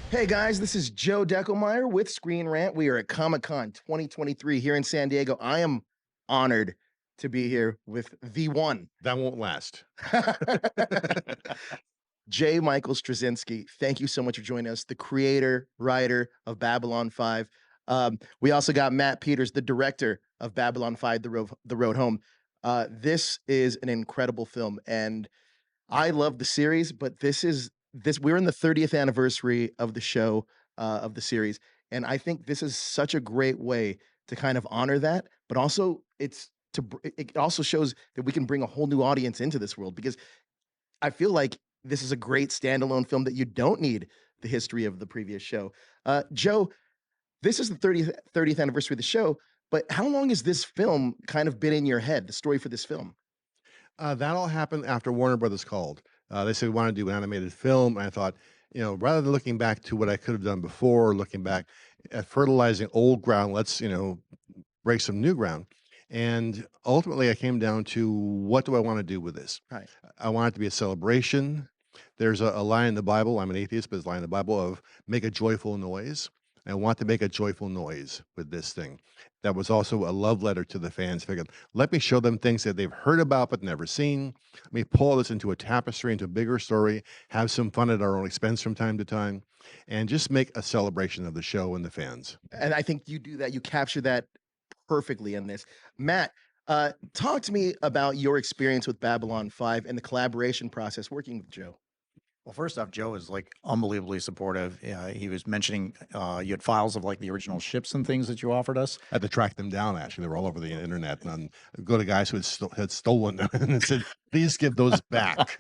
Hey guys, this is Joe Deckelmeyer with Screen Rant. We are at Comic-Con 2023 here in San Diego. I am honored to be here with the one, That won't last. J. Michael Straczynski. Thank you so much for joining us, the creator, writer of Babylon 5. We also got Matt Peters, the director of Babylon 5, The Road Home. This is an incredible film, and I love the series, but this we're in the 30th anniversary of the show, of the series, and I think this is such a great way to kind of honor that, but also it also shows that we can bring a whole new audience into this world because I feel like this is a great standalone film that you don't need the history of the previous show. Joe, this is the 30th anniversary of the show, but how long has this film kind of been in your head, the story for this film? That all happened after Warner Brothers called. They said, "We wanna do an animated film," and I thought, rather than looking back to what I could have done before, looking back at fertilizing old ground, let's, break some new ground. And ultimately, I came down to what do I wanna do with this? Right. I want it to be a celebration. There's a line in the Bible, I'm an atheist, but there's a line in the Bible of make a joyful noise. I want to make a joyful noise with this thing. That was also a love letter to the fans. Figured, let me show them things that they've heard about but never seen. Let me pull this into a tapestry, into a bigger story, have some fun at our own expense from time to time, and just make a celebration of the show and the fans. And I think you do that, you capture that perfectly in this. Matt, talk to me about your experience with Babylon 5 and the collaboration process working with Joe. Well, first off, Joe is like unbelievably supportive. He was mentioning you had files of like the original ships and things that you offered us. I had to track them down, actually. They were all over the internet. And go to guys who had stolen them and said, please give those back.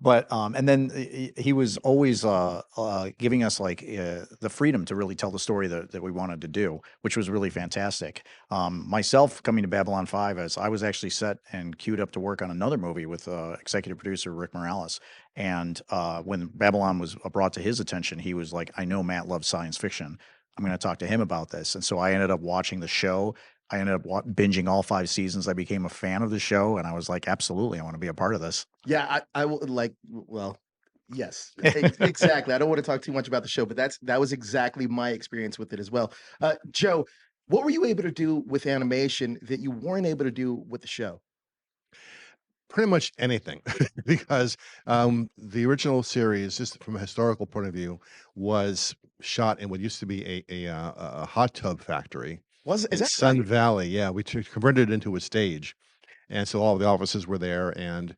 But and then he was always giving us like the freedom to really tell the story that we wanted to do, which was really fantastic. Myself coming to Babylon 5 as I was actually set and queued up to work on another movie with executive producer Rick Morales. And when Babylon was brought to his attention, he was like, "I know Matt loves science fiction. I'm going to talk to him about this." And so I ended up watching the show. I ended up binging all 5 seasons. I became a fan of the show, and I was like, "Absolutely, I want to be a part of this." Yeah, I will like well, yes, exactly. I don't want to talk too much about the show, but that was exactly my experience with it as well. Joe, what were you able to do with animation that you weren't able to do with the show? Pretty much anything, because the original series, just from a historical point of view, was shot in what used to be a hot tub factory Was is in that Sun right? Valley. Yeah, we converted it into a stage, and so all the offices were there, and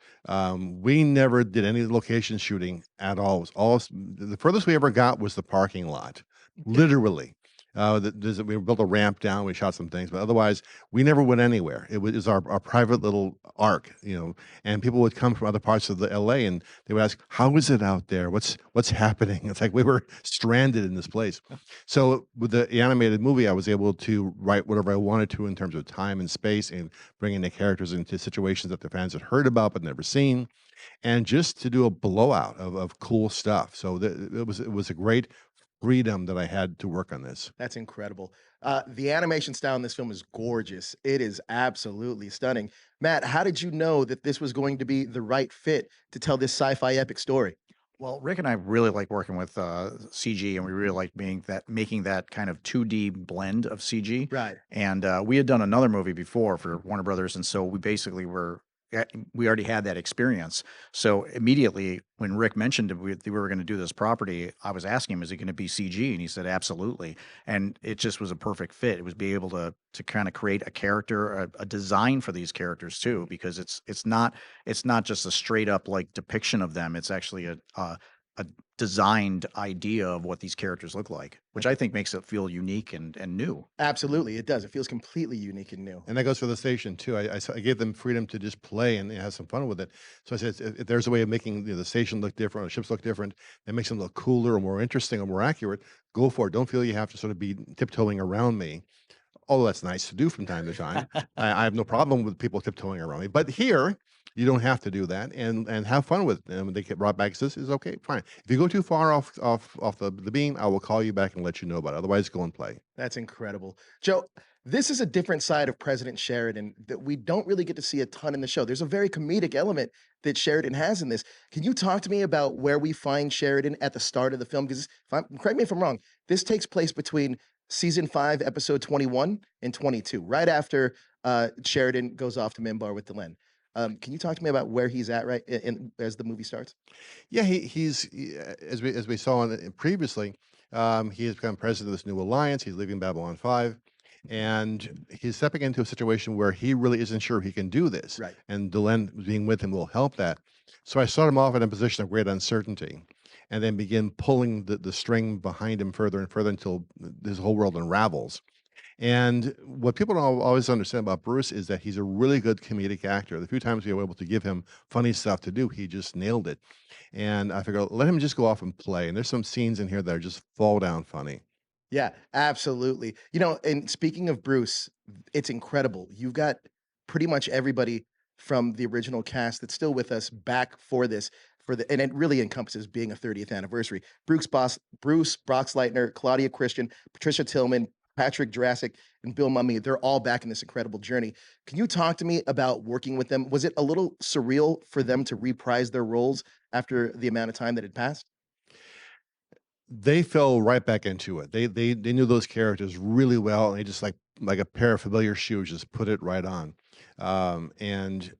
we never did any location shooting at all. It was all the furthest we ever got was the parking lot, literally. We built a ramp down. We shot some things, but otherwise, we never went anywhere. It was our private little arc, and people would come from other parts of the LA and they would ask, "How is it out there? What's happening?" It's like we were stranded in this place. So with the animated movie, I was able to write whatever I wanted to in terms of time and space and bringing the characters into situations that the fans had heard about but never seen, and just to do a blowout of cool stuff. So it was a great freedom that I had to work on this. That's incredible. The animation style in this film is gorgeous. It is absolutely stunning. Matt, how did you know that this was going to be the right fit to tell this sci-fi epic story? Well, Rick and I really like working with CG, and we really like making that kind of 2D blend of CG. Right. And we had done another movie before for Warner Brothers, and so we already had that experience. So immediately when Rick mentioned that we were going to do this property, I was asking him, "Is it going to be CG?" And he said, "Absolutely." And it just was a perfect fit. It was be able to kind of create a character, a design for these characters too, because it's not just a straight up like depiction of them. It's actually a designed idea of what these characters look like, which I think makes it feel unique and new. Absolutely, it does. It feels completely unique and new. And that goes for the station too. I gave them freedom to just play and have some fun with it. So I said, if there's a way of making the station look different or ships look different, that makes them look cooler or more interesting or more accurate, go for it. Don't feel you have to sort of be tiptoeing around me. Although that's nice to do from time to time. I have no problem with people tiptoeing around me. But here, you don't have to do that, and have fun with them. When they get brought back, says is okay, fine. If you go too far off the beam, I will call you back and let you know about it. Otherwise, go and play. That's incredible. Joe, This is a different side of President Sheridan that we don't really get to see a ton in the show. There's a very comedic element that Sheridan has in this. Can you talk to me about where we find Sheridan at the start of the film? Because correct me if I'm wrong, this takes place between season 5, episode 21 and 22, right after Sheridan goes off to Minbar with Delenn. Can you talk to me about where he's at as the movie starts? Yeah, as we saw previously, he has become president of this new alliance. He's leaving Babylon 5, and he's stepping into a situation where he really isn't sure he can do this. Right. And Delenn being with him will help that. So I start him off in a position of great uncertainty, and then begin pulling the string behind him further and further until his whole world unravels. And what people don't always understand about Bruce is that he's a really good comedic actor. The few times we were able to give him funny stuff to do, he just nailed it. And I figure, let him just go off and play. And there's some scenes in here that are just fall down funny. Yeah, absolutely. And speaking of Bruce, it's incredible. You've got pretty much everybody from the original cast that's still with us back for this and it really encompasses being a 30th anniversary. Bruce Boxleitner, Claudia Christian, Patricia Tillman, Patrick Jurassic, and Bill Mummy, they're all back in this incredible journey. Can you talk to me about working with them? Was it a little surreal for them to reprise their roles after the amount of time that had passed? They fell right back into it. They knew those characters really well, and they just like a pair of familiar shoes, just put it right on. And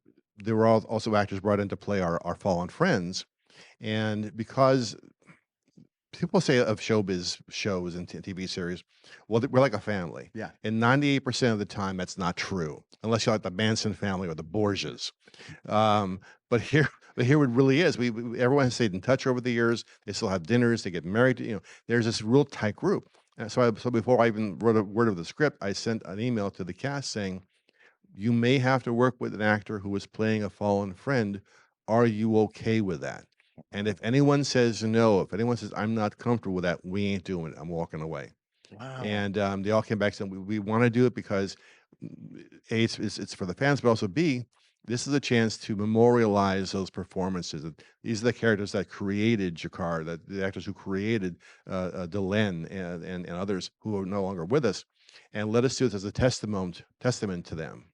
there were also actors brought in to play our fallen friends, and because people say of showbiz shows and TV series, well, we're like a family. Yeah. And 98% of the time, that's not true, unless you're like the Manson family or the Borgias. But here, it really is. Everyone has stayed in touch over the years. They still have dinners. They get married. There's this real tight group. And so before I even wrote a word of the script, I sent an email to the cast saying, "You may have to work with an actor who is playing a fallen friend. Are you okay with that? And if anyone says no, if anyone says I'm not comfortable with that, we ain't doing it. I'm walking away." Wow. And they all came back saying we want to do it because A, it's for the fans, but also B, this is a chance to memorialize those performances. These are the characters that created Jakar, the actors who created Delenn and others who are no longer with us, and let us do this as a testament to them.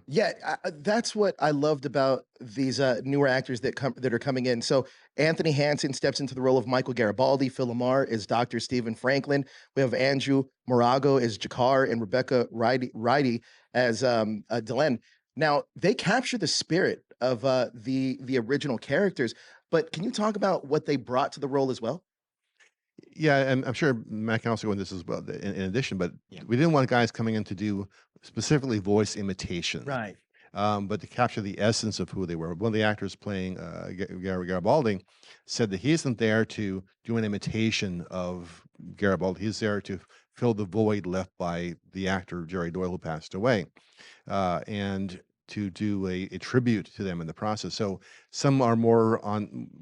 Yeah, that's what I loved about these newer actors that are coming in. So Anthony Hansen steps into the role of Michael Garibaldi. Phil Lamar is Dr. Stephen Franklin. We have Andrew Morago as Jakar and Rebecca Ridey as Delenn. Now they capture the spirit of the original characters, but can you talk about what they brought to the role as well? Yeah, and I'm sure Matt can also go into this as well in addition, but Yeah. we didn't want guys coming in to do specifically voice imitation. Right. But to capture the essence of who they were. One of the actors playing Garibaldi said that he isn't there to do an imitation of Garibaldi. He's there to fill the void left by the actor Jerry Doyle, who passed away, and to do a tribute to them in the process. So some are more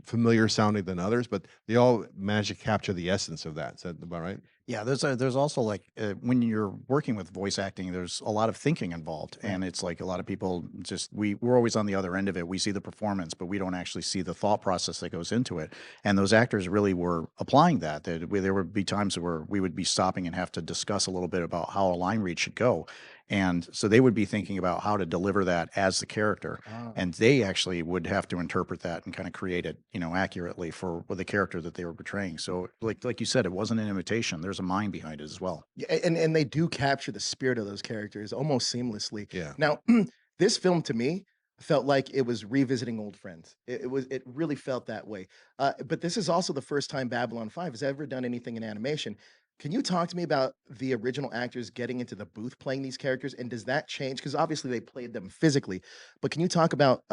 familiar sounding than others, but they all manage to capture the essence of that. Is that about right? Yeah, there's also like when you're working with voice acting, there's a lot of thinking involved, and it's like a lot of people we're always on the other end of it. We see the performance, but we don't actually see the thought process that goes into it. And those actors really were applying that. There would be times where we would be stopping and have to discuss a little bit about how a line read should go, and so they would be thinking about how to deliver that as the character, and they actually would have to interpret that and kind of create it, accurately for the character that they were portraying. So, like you said, it wasn't an imitation. There's a mind behind it as well. Yeah, and they do capture the spirit of those characters almost seamlessly. Yeah. Now, this film to me felt like it was revisiting old friends. It really felt that way. But this is also the first time Babylon 5 has ever done anything in animation. Can you talk to me about the original actors getting into the booth playing these characters, and does that change? Because obviously they played them physically, but can you talk about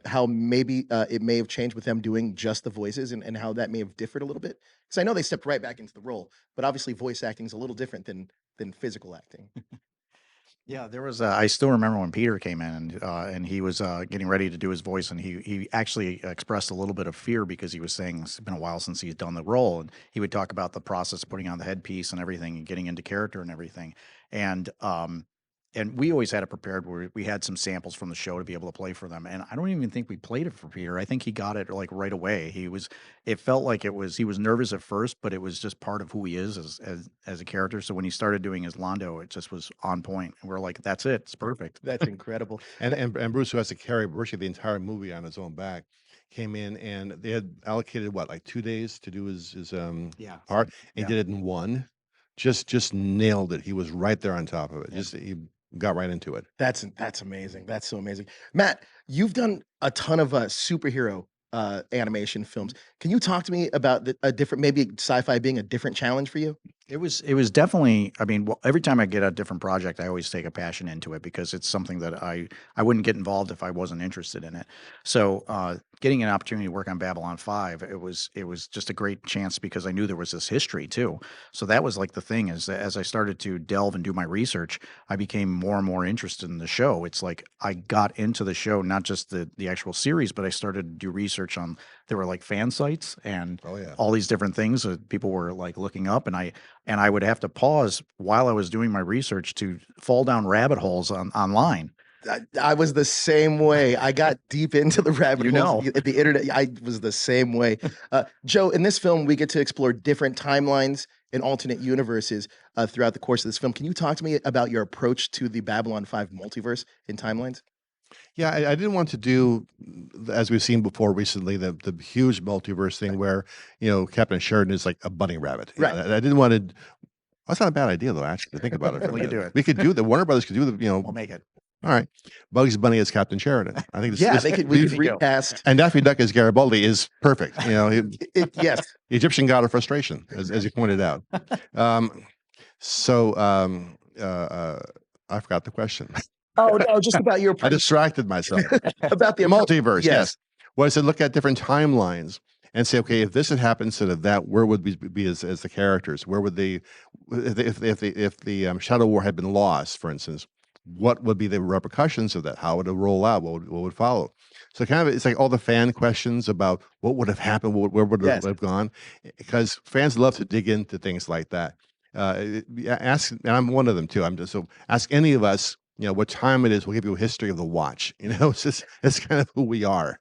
how maybe it may have changed with them doing just the voices and how that may have differed a little bit? Because I know they stepped right back into the role, but obviously voice acting is a little different than physical acting. Yeah, there was. I still remember when Peter came in and he was getting ready to do his voice, and he actually expressed a little bit of fear because he was saying it's been a while since he's done the role, and he would talk about the process of putting on the headpiece and everything, and getting into character and everything, and and we always had it prepared where we had some samples from the show to be able to play for them. And I don't even think we played it for Peter. I think he got it like right away. It felt like he was nervous at first, but it was just part of who he is as a character. So when he started doing his Londo, it just was on point. And we're like, that's it. It's perfect. That's incredible. And Bruce, who has to carry virtually the entire movie on his own back, came in and they had allocated what, like 2 days to do his Yeah. part. He Yeah. did it in one. Just nailed it. He was right there on top of it. Yeah. Just he got right into it. That's amazing. That's so amazing. Matt, you've done a ton of superhero animation films. Can you talk to me about a different, maybe sci-fi being a different challenge for you? It was definitely, I mean, well, every time I get a different project, I always take a passion into it because it's something that I wouldn't get involved if I wasn't interested in it. So, getting an opportunity to work on Babylon 5, it was just a great chance because I knew there was this history too. So that was like the thing is that as I started to delve and do my research, I became more and more interested in the show. It's like I got into the show, not just the actual series, but I started to do research on, there were like fan sites and Oh yeah. all these different things that people were like looking up, and I would have to pause while I was doing my research to fall down rabbit holes online. I was the same way. I got deep into the rabbit holes at the internet. I was the same way. Joe, in this film, we get to explore different timelines and alternate universes throughout the course of this film. Can you talk to me about your approach to the Babylon 5 multiverse in timelines? Yeah, I didn't want to do, as we've seen before recently, the huge multiverse thing where, Captain Sheridan is like a bunny rabbit. Right. I didn't want to. That's not a bad idea, though, actually, to think about it. We could do it. We could do the Warner Brothers could do We'll make it. All right. Bugs Bunny as Captain Sheridan. I think this, we could recast. And Daffy Duck as Garibaldi is perfect. Yes. The Egyptian god of frustration, as you pointed out. I forgot the question. Oh no, just about your. I distracted myself. About the multiverse. Yes. Well, I said look at different timelines and say, okay, if this had happened instead of that, where would we be as the characters? Where would if the Shadow War had been lost, for instance? What would be the repercussions of that? How would it roll out? What would follow? So kind of, it's like all the fan questions about what would have happened, where would it have gone? Because fans love to dig into things like that. Ask, and I'm one of them too. Ask any of us, what time it is. We'll give you a history of the watch. It's kind of who we are.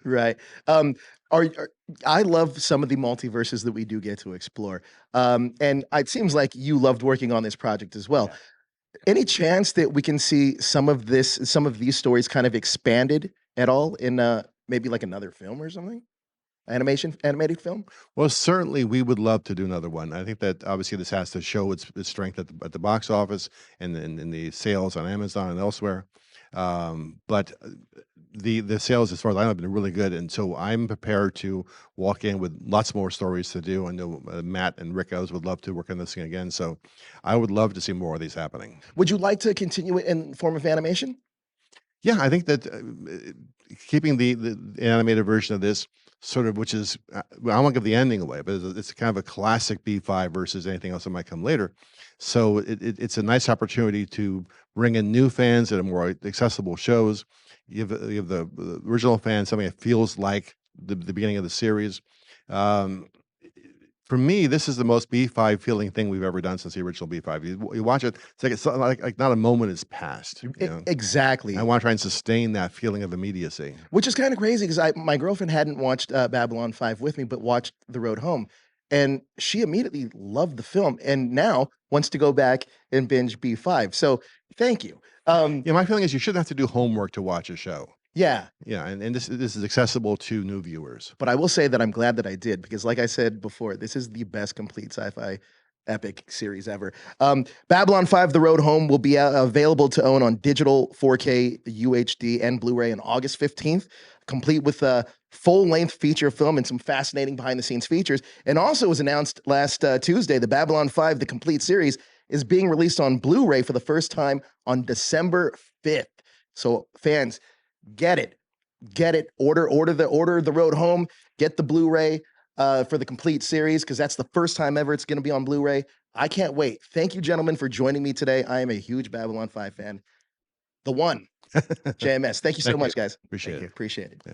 Right. I love some of the multiverses that we do get to explore. And it seems like you loved working on this project as well. Yeah. Any chance that we can see some of these stories kind of expanded at all in maybe like another film or something? Animated film? Well, certainly we would love to do another one. I think that obviously this has to show its strength at the box office and in the sales on Amazon and elsewhere. But the sales, as far as I know, have been really good, and so I'm prepared to walk in with lots more stories to do. I know Matt and Rick O's would love to work on this thing again, so I would love to see more of these happening. Would you like to continue it in form of animation? Yeah, I think that keeping the animated version of this sort of, which is, I won't give the ending away, but it's kind of a classic B5 versus anything else that might come later. So it's a nice opportunity to bring in new fans that are more accessible shows. You have the original fans, something that feels like the beginning of the series. For me, this is the most B5 feeling thing we've ever done since the original B5. You watch it, it's like not a moment has passed. Exactly. I want to try and sustain that feeling of immediacy. Which is kind of crazy because my girlfriend hadn't watched Babylon 5 with me, but watched The Road Home. And she immediately loved the film and now wants to go back and binge B5. So thank you. My feeling is you shouldn't have to do homework to watch a show. Yeah. Yeah, and this is accessible to new viewers. But I will say that I'm glad that I did because like I said before, this is the best complete sci-fi epic series ever. Babylon 5 The Road Home will be available to own on digital, 4K, UHD, and Blu-ray on August 15th, complete with a full-length feature film and some fascinating behind-the-scenes features. And also was announced last Tuesday, the Babylon 5 The Complete Series is being released on Blu-ray for the first time on December 5th. So fans, get it. Order The Road Home. Get the Blu-ray for the complete series because that's the first time ever it's going to be on Blu-ray. I can't wait. Thank you, gentlemen, for joining me today. I am a huge Babylon 5 fan. The one, JMS. Thank you so much, guys. Appreciate it. Appreciate it. Yeah.